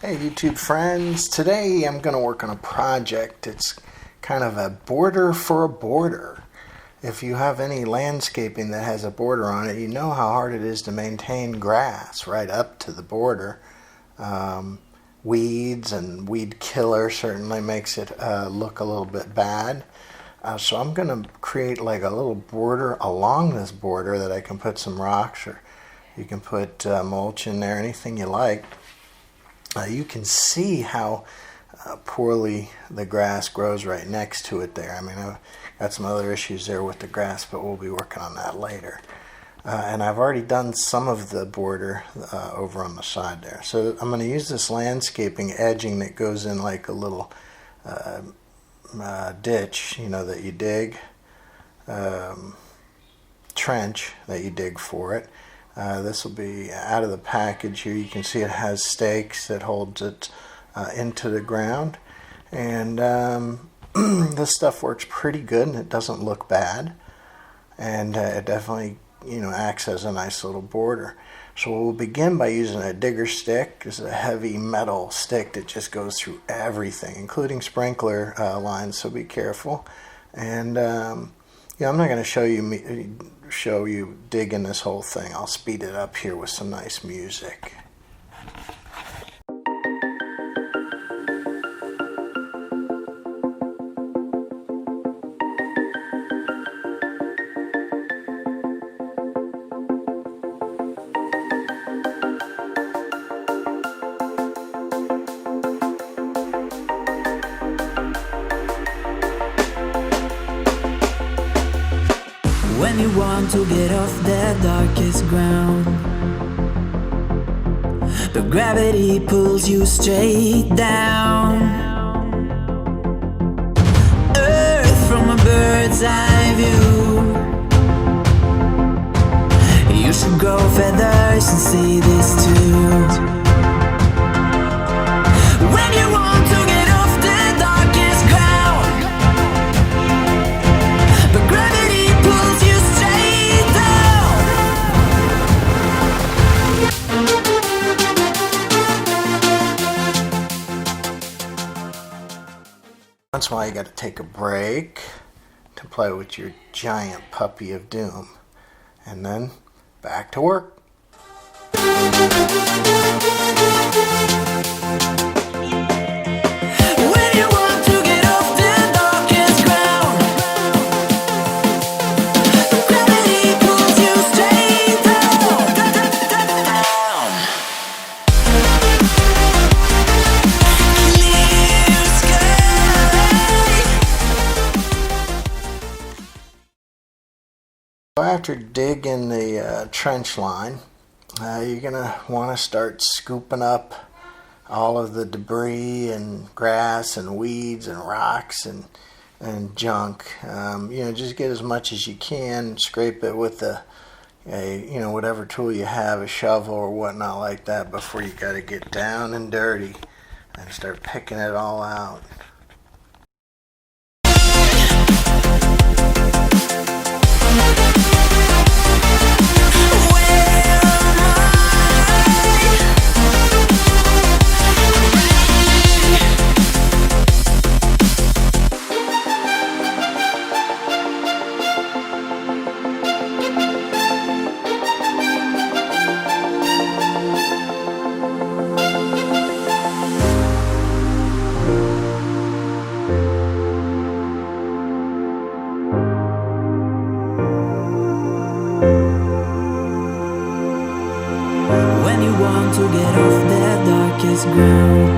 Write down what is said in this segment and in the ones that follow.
Hey YouTube friends, today I'm going to work on a project. It's kind of a border for a border. If you have any landscaping that has a border on it, you know how hard it is to maintain grass right up to the border. Weeds and weed killer certainly makes it look a little bit bad. So I'm going to create like a little border along this border that I can put some rocks, or you can put mulch in there, anything you like. You can see how poorly the grass grows right next to it there. I mean, I've got some other issues there with the grass, but we'll be working on that later. And I've already done some of the border over on the side there. So I'm going to use this landscaping edging that goes in like a little ditch, you know, that you dig, trench that you dig for it. This will be out of the package here. You can see it has stakes that holds it into the ground, and this stuff works pretty good and it doesn't look bad, and it definitely, you know, acts as a nice little border. So we'll begin by using a digger stick. This is a heavy metal stick that just goes through everything, including sprinkler lines, so be careful. And yeah, I'm not going to show you digging this whole thing. I'll speed it up here with some nice music. When you want to get off the darkest ground, but gravity pulls you straight down. Earth from a bird's eye view. You should grow feathers and see this too. When you want to get off the darkest ground, but gravity pulls you straight down. Once in a while you got to take a break to play with your giant puppy of doom, and then back to work. When you want to get off the darkest ground, gravity pulls you straight down. Clear sky. So after digging the trench line, you're going to want to start scooping up all of the debris and grass and weeds and rocks and junk. You know, just get as much as you can. Scrape it with you know, whatever tool you have, a shovel or whatnot like that, before you got to get down and dirty and start picking it all out. When you want to get off the darkest ground,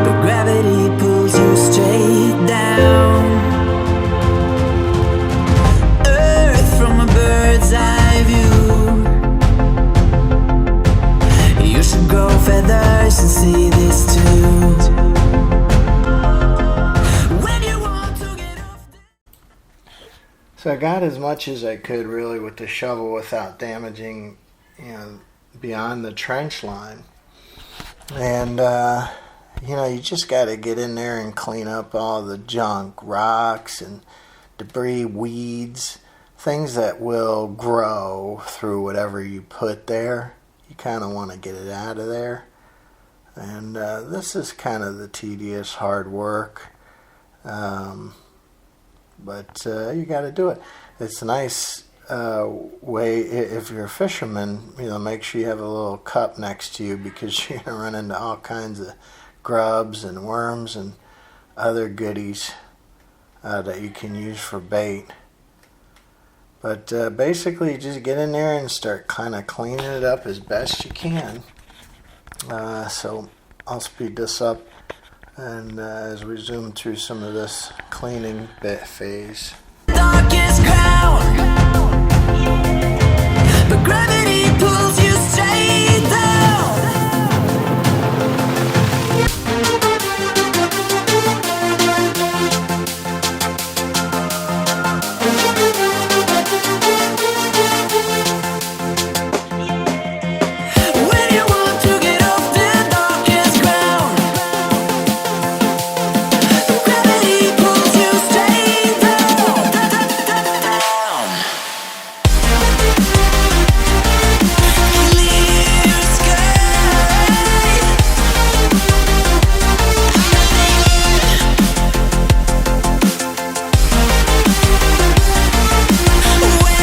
but gravity pulls you straight down. Earth from a bird's eye view. You should grow feathers and see this too. When you want to get off the... So I got as much as I could really with the shovel without damaging, you know, beyond the trench line. And you know, you just got to get in there and clean up all the junk, rocks and debris, weeds, things that will grow through whatever you put there. You kind of want to get it out of there. And this is kind of the tedious, hard work. But you got to do it. It's a nice way, if you're a fisherman, make sure you have a little cup next to you, because you're going to run into all kinds of grubs and worms and other goodies that you can use for bait. But basically, just get in there and start kind of cleaning it up as best you can. So I'll speed this up, and as we zoom through some of this cleaning bit phase. Darkest ground, but gravity pulls you straight down. When you want to get off the darkest ground, gravity pulls you straight down, down. Clear sky. Where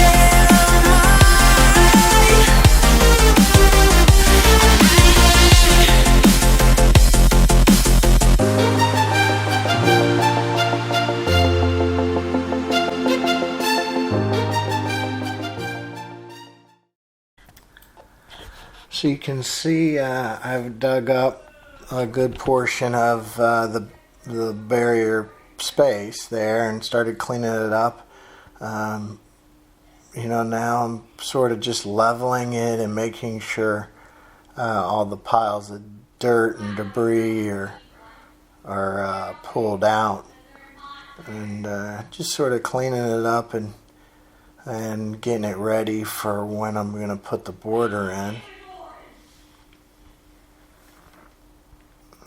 am So you can see I've dug up a good portion of the barrier space there and started cleaning it up. Now I'm sort of just leveling it and making sure all the piles of dirt and debris are pulled out, and just sort of cleaning it up and getting it ready for when I'm going to put the border in.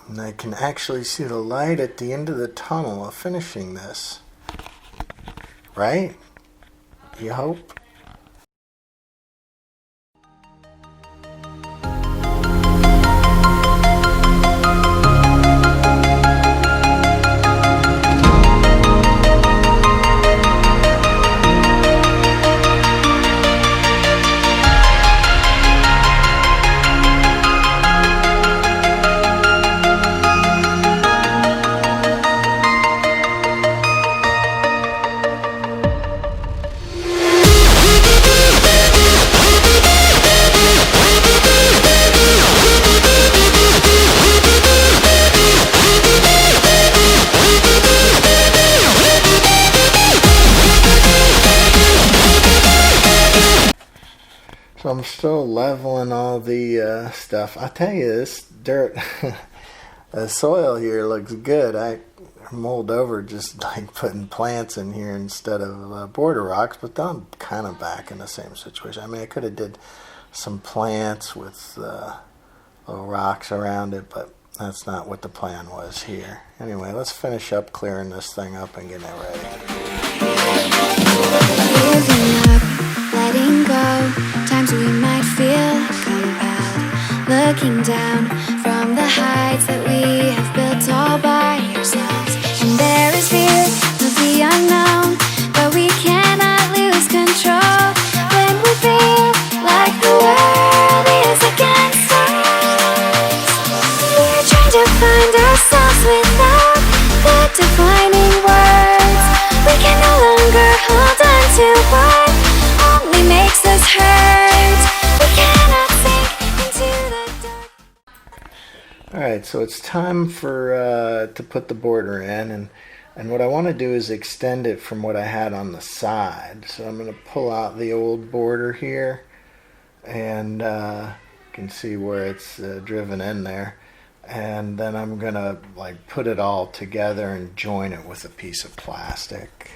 And I can actually see the light at the end of the tunnel of finishing this. Right? You hope? So I'm still leveling all the stuff. I tell you, this dirt, the soil here looks good. I mulled over just like putting plants in here instead of border rocks, but then I'm kind of back in the same situation. I mean, I could have did some plants with little rocks around it, but that's not what the plan was here. Anyway, let's finish up clearing this thing up and getting it ready. Giving up, letting go. Times we might feel compelled, looking down from the heights that we have built all by ourselves. And there is fear of the unknown, but we cannot lose control when we feel like the world is against us. We're trying to find ourselves without the defining words. We can no longer hold on to what only makes us hurt. We cannot sink into the dark. Alright, so it's time for to put the border in, and what I want to do is extend it from what I had on the side. So I'm going to pull out the old border here, and you can see where it's driven in there, and then I'm going to put it all together and join it with a piece of plastic.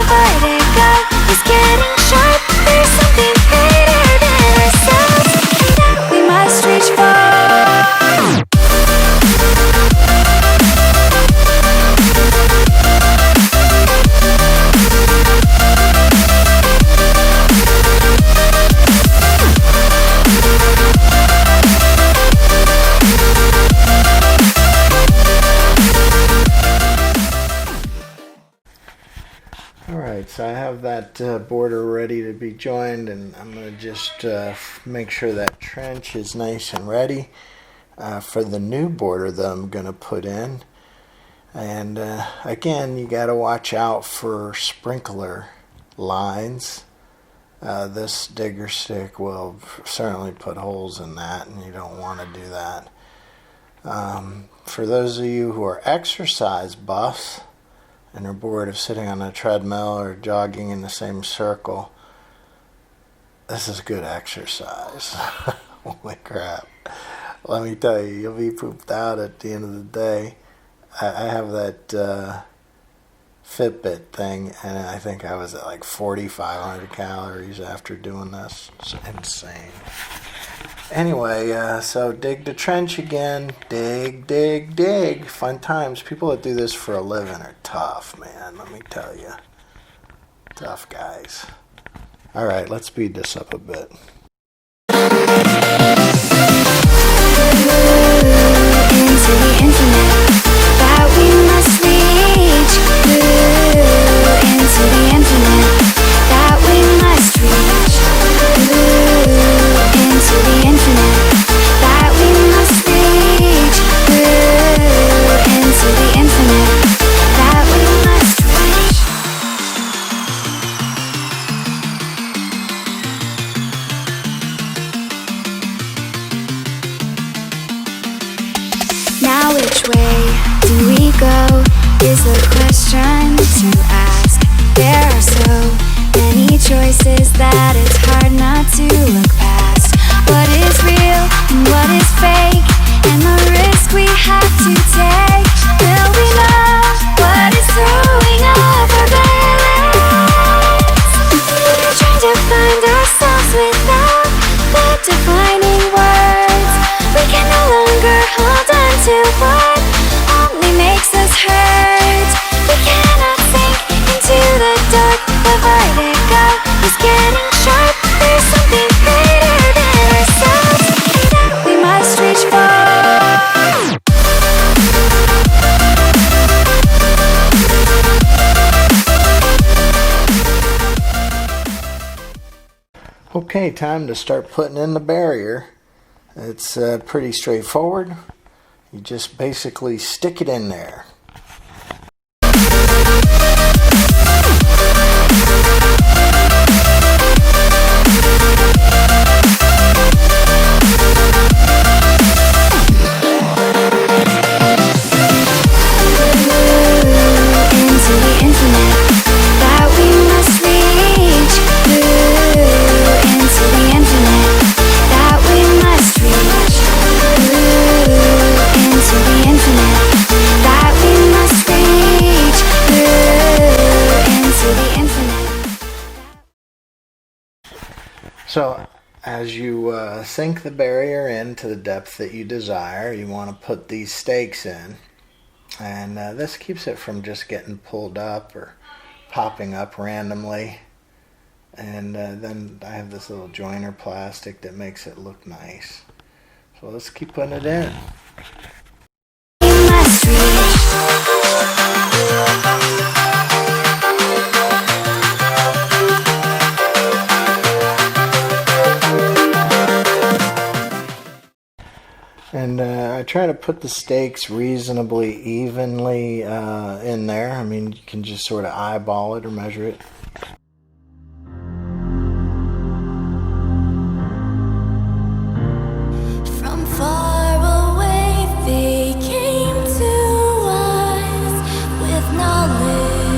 Vertigo is getting sharp. There's something greater than ourselves that we must reach for. so I have that border ready to be joined, and I'm going to just make sure that trench is nice and ready for the new border that I'm going to put in. And again, you got to watch out for sprinkler lines. This digger stick will certainly put holes in that, and you don't want to do that. For those of you who are exercise buffs and are bored of sitting on a treadmill or jogging in the same circle, this is good exercise. Holy crap. Let me tell you, you'll be pooped out at the end of the day. I have that Fitbit thing, and I think I was at like 4,500 calories after doing this. It's insane. Anyway, so dig the trench again. Dig, dig, dig. Fun times. People that do this for a living are tough, man. Let me tell you. Tough guys. All right, let's speed this up a bit. Into the infinite that we must reach. Into the infinite that we must reach. Into the infinite that we must reach. Into the infinite that we must reach. Now which way do we go is the question to ask. There are so many choices that it's hard not to look past. What is real and what is fake, and the risk we have to take. Will we know what is throwing off our balance? We're trying to find ourselves without the defining words. We can no longer hold on to what only makes us hurt. We cannot sink into the dark. The vertigo is getting sharp. There's something greater than ourselves that we must reach for. Okay, time to start putting in the barrier. It's pretty straightforward. You just basically stick it in there. Into the infinite that we must reach. Into the infinite that we must reach. Into the infinite that we must reach. Into the infinite. So as you sink the barrier into the depth that you desire, you want to put these stakes in. And this keeps it from just getting pulled up or popping up randomly. And then I have this little joiner plastic that makes it look nice. So let's keep putting it in. We must reach. And I try to put the stakes reasonably evenly in there. I mean, you can just sort of eyeball it or measure it. From far away they came to us with knowledge.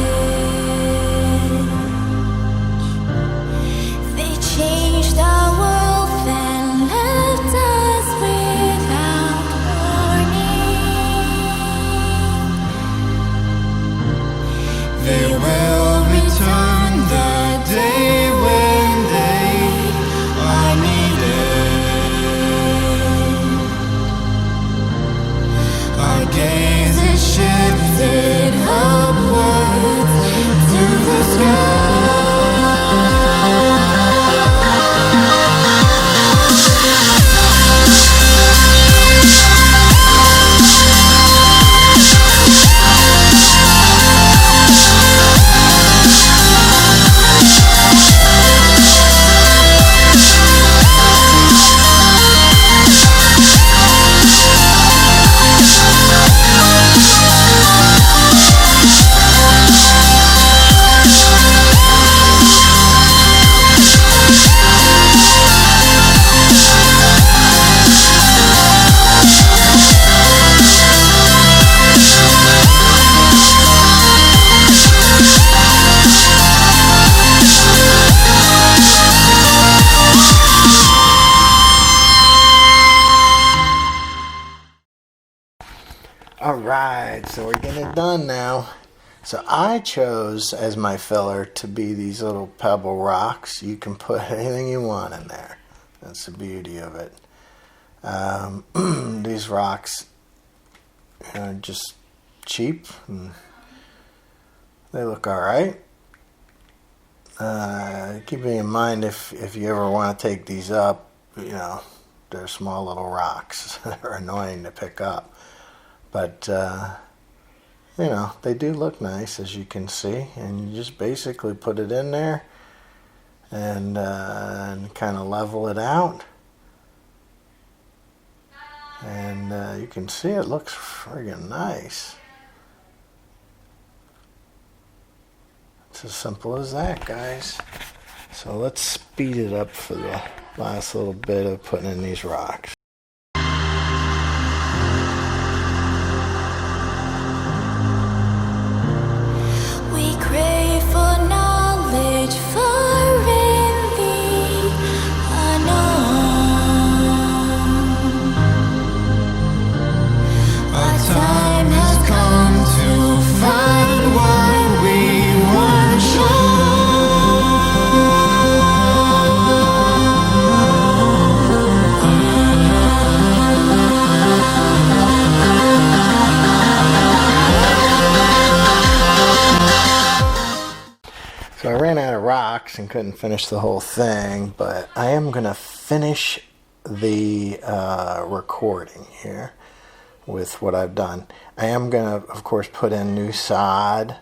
They changed our world and left us without warning. They will return the Alright, so we're getting it done now. So I chose as my filler to be these little pebble rocks. You can put anything you want in there. That's the beauty of it. These rocks are just cheap. And they look alright. Keeping in mind if you ever want to take these up, you know, they're small little rocks. They're annoying to pick up. But, you know, they do look nice, as you can see. And you just basically put it in there and kind of level it out. And you can see it looks friggin' nice. It's as simple as that, guys. So let's speed it up for the last little bit of putting in these rocks. We crave for knowledge, for in the unknown. Our time has come to find what we weren't shown. So I ran out of rocks and couldn't finish the whole thing, but I am going to finish the recording here with what I've done. I am going to, of course, put in new sod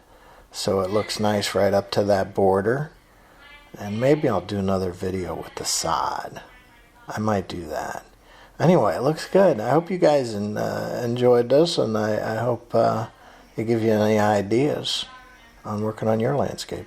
so it looks nice right up to that border. And maybe I'll do another video with the sod. I might do that. Anyway, it looks good. I hope you guys enjoyed this, and I hope it gives you any ideas on working on your landscaping.